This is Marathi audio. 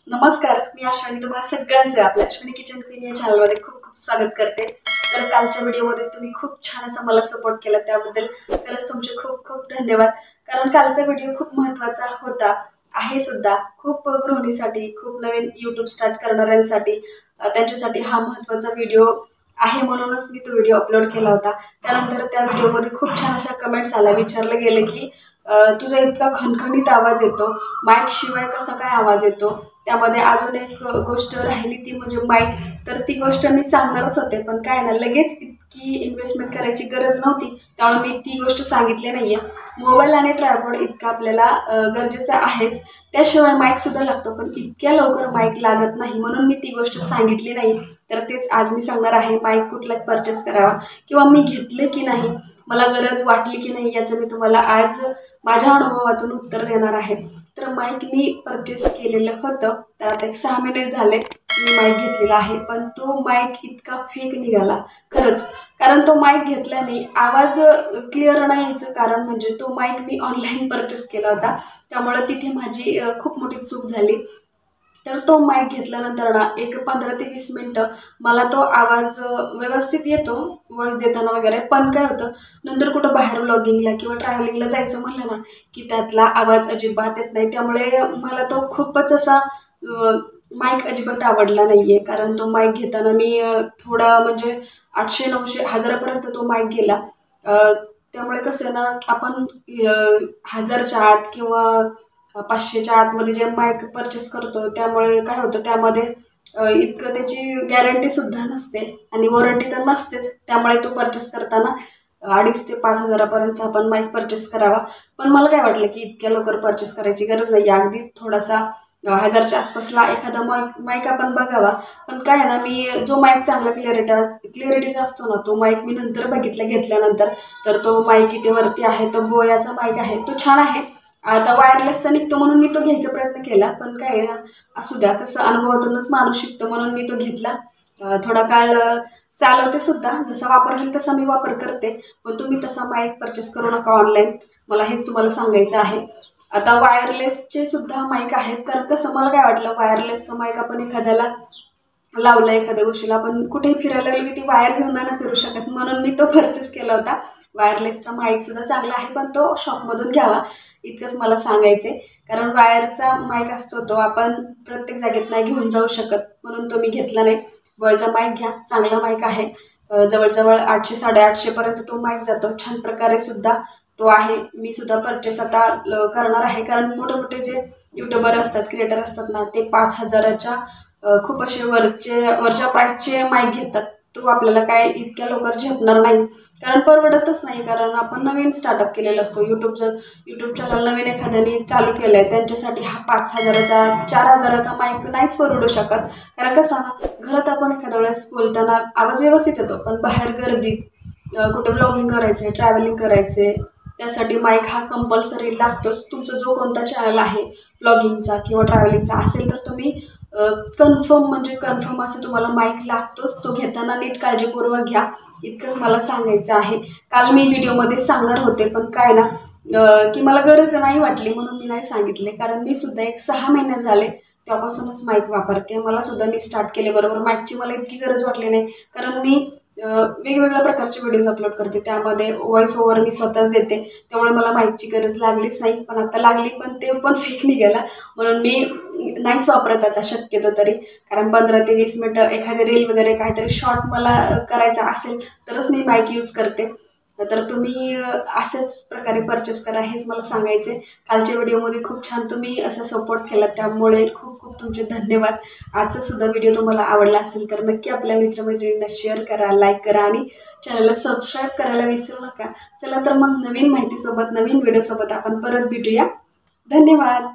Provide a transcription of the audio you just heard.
नमस्कार, मी अश्विनी तुम्हाला सगळ्यांचे आपल्या अश्विनी किचन क्वीन या चॅनलमध्ये खूप खूप स्वागत करते। तर कालच्या व्हिडिओमध्ये तुम्ही खूप छान असा मला सपोर्ट केला, त्याबद्दल खरंच तुमचे खूप खूप धन्यवाद। कारण कालचा व्हिडिओ खूप महत्त्वाचा होता आहे सुद्धा, खूप गृहिणीसाठी, खूप नवीन YouTube स्टार्ट करणाऱ्यांसाठी त्यांच्यासाठी हा महत्त्वाचा व्हिडिओ आहे, म्हणूनच मी तो व्हिडिओ अपलोड केला होता। त्यानंतर त्या व्हिडिओमध्ये खूप छान अशा कमेंट्स आल्या, विचारले गेले की तुझा इतका खणखणीत आवाज येतो, माईक शिवाय कसा काय आवाज येतो। त्यामध्ये अजून एक गोष्ट राहिली ती म्हणजे माईक, तर ती गोष्ट मी सांगणारच होते, पण काय ना लगेच इतकी इन्व्हेस्टमेंट करायची गरज नव्हती, त्यामुळे मी ती गोष्ट सांगितली नाहीये। मोबाईल आणि ट्रायपॉड इतका आपल्याला गरजेचं आहेच, त्याशिवाय माईक सुद्धा लागतो, पण इतक्या लवकर माईक लागत नाही, म्हणून मी ती गोष्ट सांगितली नाही। तर तेच आज मी सांगणार आहे, माईक कुठला परचेस करावा किंवा मी घेतले की नाही, मला गरज वाटली की नाही, याचं मी तुम्हाला आज माझ्या अनुभवातून उत्तर देणार आहे। तर माईक मी परचेस केलेलं होतं, तर आता 6 महिने झाले मी माईक घेतलेला आहे, पण तो माईक इतका फेक निघाला खरंच। कारण तो माईक घेतला मी, आवाज क्लिअर नाही यायचं कारण म्हणजे तो माईक मी ऑनलाईन परचेस केला होता, त्यामुळे तिथे माझी खूप मोठी चूक झाली। तर तो माईक घेतल्यानंतर ना एक 15 ते 20 मिनिटं मला तो आवाज व्यवस्थित येतो वॉइस देताना वगैरे, पण काय होतं नंतर कुठं बाहेर व्लॉगिंगला किंवा ट्रॅव्हलिंगला जायचं म्हणलं ना की त्यातला आवाज अजिबात येत नाही, त्यामुळे मला तो खूपच असा माईक अजिबात आवडला नाहीये। कारण तो माईक घेताना मी थोडा म्हणजे 800, 900, 1000पर्यंत तो माईक गेला। त्यामुळे कसं ना आपण 1000च्या आत किंवा 500च्या आतमध्ये जे माईक परचेस करतो, त्यामुळे काय होतं त्यामध्ये इतकं त्याची गॅरंटी सुद्धा नसते आणि वॉरंटी तर नसतेच, त्यामुळे तो परचेस करताना 2500 ते 5000पर्यंत आपण माईक परचेस करावा। पण मला काय वाटलं की इतक्या लवकर परचेस करायची गरज नाही, अगदी थोडासा 1000च्या आसपासला एखादा माईक आपण बघावा। पण काय ना मी जो माईक चांगला क्लिअरिटीचा असतो ना, तो माईक मी नंतर बघितला घेतल्यानंतर, तर तो माईक इथे वरती आहे, तो बोयाचा माईक आहे, तो छान आहे। आता वायरलेसचा निघतो म्हणून मी तो घ्यायचा प्रयत्न केला, पण काय ना असू द्या, कसं अनुभवातूनच माणूस शिकतो, म्हणून मी तो घेतला। थोडा काळ चालवते सुद्धा, जसा वापर होईल तसा मी वापर करते, पण तुम्ही तसा माईक परचेस करू नका ऑनलाईन, मला हेच तुम्हाला सांगायचं आहे। आता वायरलेसचे सुद्धा माईक आहेत, कारण कसं मला काय वाटलं वायरलेसचं माईक आपण एखाद्याला लावलं, एखाद्या गोष्टीला आपण कुठेही फिरायला गेलो की ती वायर घेऊन नाही फिरू शकत, म्हणून मी तो परचेस केला होता। वायरलेसचा माईक सुद्धा चांगला आहे, पण तो शॉपमधून घ्यावा, इतकंच मला सांगायचे। कारण वायरचा माईक असतो तो आपण प्रत्येक जागेत नाही घेऊन जाऊ शकत, म्हणून तो मी घेतला नाही। बॉयचा माईक घ्या, चांगला माईक आहे, जवळजवळ 800, 850पर्यंत तो माईक जातो, छान प्रकारे सुद्धा तो आहे। मी सुद्धा परचेस आता करणार आहे, कारण मोठे मोठे जे यूट्यूबर असतात, क्रिएटर असतात ना, ते 5000च्या खूप असे वरच्या प्राईसचे माईक घेतात, तो आपल्याला काय इतक्या लवकर झेपणार नाही, कारण परवडतच नाही। कारण आपण नवीन स्टार्टअप केलेला असतो, यूट्यूब चॅनल नवीन एखाद्याने चालू केलं आहे, त्यांच्यासाठी हा 5000चा 4000चा माईक नाहीच परवडू शकत। कारण कसं ना घरात आपण एखाद्या वेळेस बोलताना आवाज व्यवस्थित येतो, पण बाहेर गर्दीत कुठे ब्लॉगिंग करायचे, ट्रॅव्हलिंग करायचे, त्यासाठी माईक हा कंपल्सरी लागतोच। तुमचा जो कोणता चॅनल आहे ब्लॉगिंगचा किंवा ट्रॅव्हलिंगचा असेल, तर तुम्ही कन्फर्म असं तुम्हाला माईक लागतोच, तो घेताना नीट काळजीपूर्वक घ्या, इतकंच मला सांगायचं आहे। काल मी व्हिडिओमध्ये सांगणार होते, पण काय ना की मला गरज नाही वाटली, म्हणून मी नाही सांगितले। कारण मी सुद्धा 6 महिने झाले तेव्हापासूनच माईक वापरते, मला सुद्धा मी स्टार्ट केले बरोबर माईकची मला इतकी गरज वाटली नाही, कारण मी वेगवेगळ्या प्रकारचे व्हिडिओज अपलोड करते, त्यामध्ये व्हॉइस ओव्हर मी स्वतःच देते, त्यामुळे मला माईकची गरज लागलीच नाही। पण आता लागली, पण ते पण फेक निघाला, म्हणून मी नाहीच वापरत आता शक्यतो तरी। कारण 15 ते 20 मिनिटं एखादी रील वगैरे काहीतरी शॉर्ट मला करायचा असेल तरच मी माईक यूज करते। तर तुम्ही अशाच प्रकारे परचेस करा, हेच मला सांगायचे। कालच्या व्हिडिओमध्ये खूप छान तुम्ही असा सपोर्ट केला, त्यामुळे खूप खूप तुमचे धन्यवाद। आजचा सुद्धा व्हिडिओ तुम्हाला आवडला असेल तर नक्की आपल्या मित्रमैत्रिणींना शेअर करा, लाईक करा आणि चॅनलला सबस्क्राईब करायला विसरू नका। चला तर मग नवीन माहितीसोबत, नवीन व्हिडिओसोबत आपण परत भेटूया। धन्यवाद।